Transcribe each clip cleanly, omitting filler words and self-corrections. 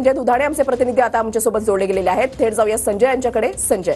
संजय दुधाणे आमचे प्रतिनिधी आता आमच्यासोबत जोडले गेलेले आहेत. थेट जाऊया संजय यांच्याकडे. संजय,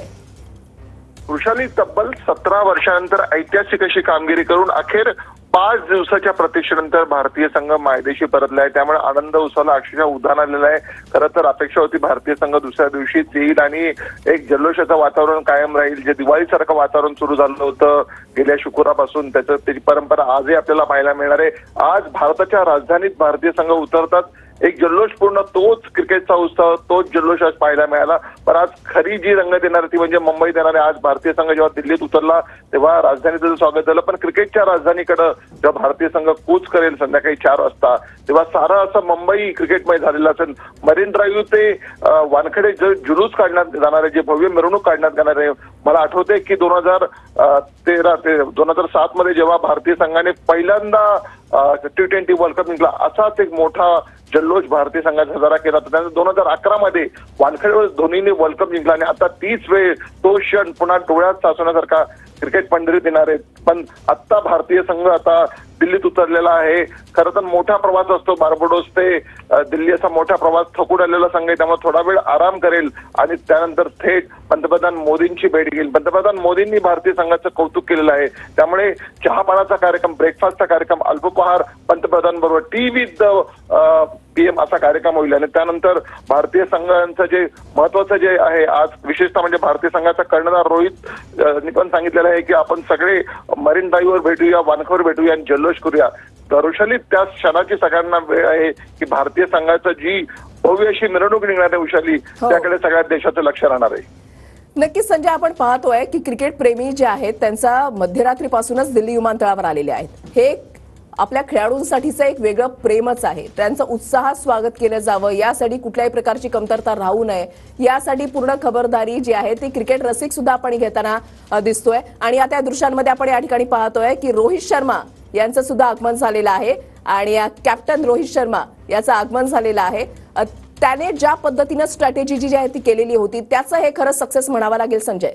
वृषाली तब्बल 17 वर्षांनंतर ऐतिहासिक अशी कामगिरी करून अखेर 5 दिवसाच्या प्रतीक्षेनंतर भारतीय संघ मायदेशी परतला आहे. त्यामुळे आनंद उत्सवाला अक्षरशः उधाण आलेलं आहे. खरं तर अपेक्षा होती भारतीय संघ दुसऱ्या दिवशीच येईल आणि एक जल्लोषाचं वातावरण कायम राहील. जे दिवाळीसारखं वातावरण सुरू झालं होतं गेल्या शुक्रवारपासून, त्याची परंपरा आजही आपल्याला पाहायला मिळणार आहे. आज भारताच्या राजधानीत भारतीय संघ उतरतात. एक जल्लोषपूर्ण तोच क्रिकेटचा उत्सव, तोच जल्लोष आज पाहायला मिळाला. पण आज खरी जी रंगत येणार ती म्हणजे मुंबईत येणार आहे. आज भारतीय संघ जेव्हा दिल्लीत उतरला तेव्हा राजधानीचं स्वागत झालं, पण क्रिकेटच्या राजधानीकडे जेव्हा भारतीय संघ कूच करेल संध्याकाळी 4 वाजता तेव्हा सारं असं मुंबई क्रिकेटमय झालेलं असेल. मरीन ड्राईव्ह ते वानखेडे जे जुलूस काढण्यात जाणार आहे, जे भव्य मिरवणूक काढण्यात येणार आहे. मला आठवते की 2013 ते 2007 मध्ये जेव्हा भारतीय संघाने पहिल्यांदा T20 वर्ल्ड कप जिंकला, असाच एक मोठा जल्लोष भारतीय संघाचा साजरा केला होता. त्यानंतर 2011 मध्ये वानखेडेवर धोनीने वर्ल्ड कप जिंकला आणि आता तीच वेळ तो क्षण पुन्हा डोळ्यात साचवण्यासारखा क्रिकेट पंढरीत येणार आहे. पण आता भारतीय संघ आता दिल्लीत उतरलेला आहे. खरं तर मोठा प्रवास असतो, बार्बाडोस ते दिल्ली असा मोठा प्रवास थकून आलेला संघ आहे. त्यामुळे थोडा वेळ आराम करेल आणि त्यानंतर थेट पंतप्रधान मोदींची भेट घेईल. पंतप्रधान मोदींनी भारतीय संघाचं कौतुक केलेलं आहे. त्यामुळे चहापानाचा कार्यक्रम, ब्रेकफास्टचा कार्यक्रम, अल्पपहार पंतप्रधान बरोबर, टी विथ PM असा कार्यक्रम होईल. आणि त्यानंतर भारतीय संघाचं जे महत्वाचं जे आहे आज विशेषतः म्हणजे भारतीय संघाचा कर्णधार रोहित पण सांगितलेलं आहे की आपण सगळे मरीन ड्राईव्हवर भेटूया, वानखेवर भेटूया आणि जल्लोष करूया. तर वृषाली त्या क्षणाची सगळ्यांना वेळ आहे की भारतीय संघाचं जी भव्य अशी मिरवणूक निघणार आहे वृषाली, त्याकडे सगळ्या देशाचं लक्ष राहणार आहे. नक्कीच संजय, आपण पाहतोय की क्रिकेट प्रेमी जे आहेत त्यांचा मध्यरात्रीपासूनच दिल्ली विमानतळावर आलेले आहेत. हे आपल्या खेळाडूंसाठीचं एक वेगळं प्रेमच आहे. त्यांचं उत्साहात स्वागत केलं जावं यासाठी कुठल्याही प्रकारची कमतरता राहू नये यासाठी पूर्ण खबरदारी जी आहे ती क्रिकेट रसिक सुद्धा आपण घेताना दिसतोय. आणि आता या दृश्यांमध्ये आपण या ठिकाणी पाहतोय की रोहित शर्मा यांचं सुद्धा आगमन झालेलं आहे आणि कॅप्टन रोहित शर्मा याचं आगमन झालेलं आहे. त्याने ज्या पद्धतीनं स्ट्रॅटेजी जी आहे ती केलेली होती त्याचं हे खरं सक्सेस म्हणावं लागेल संजय.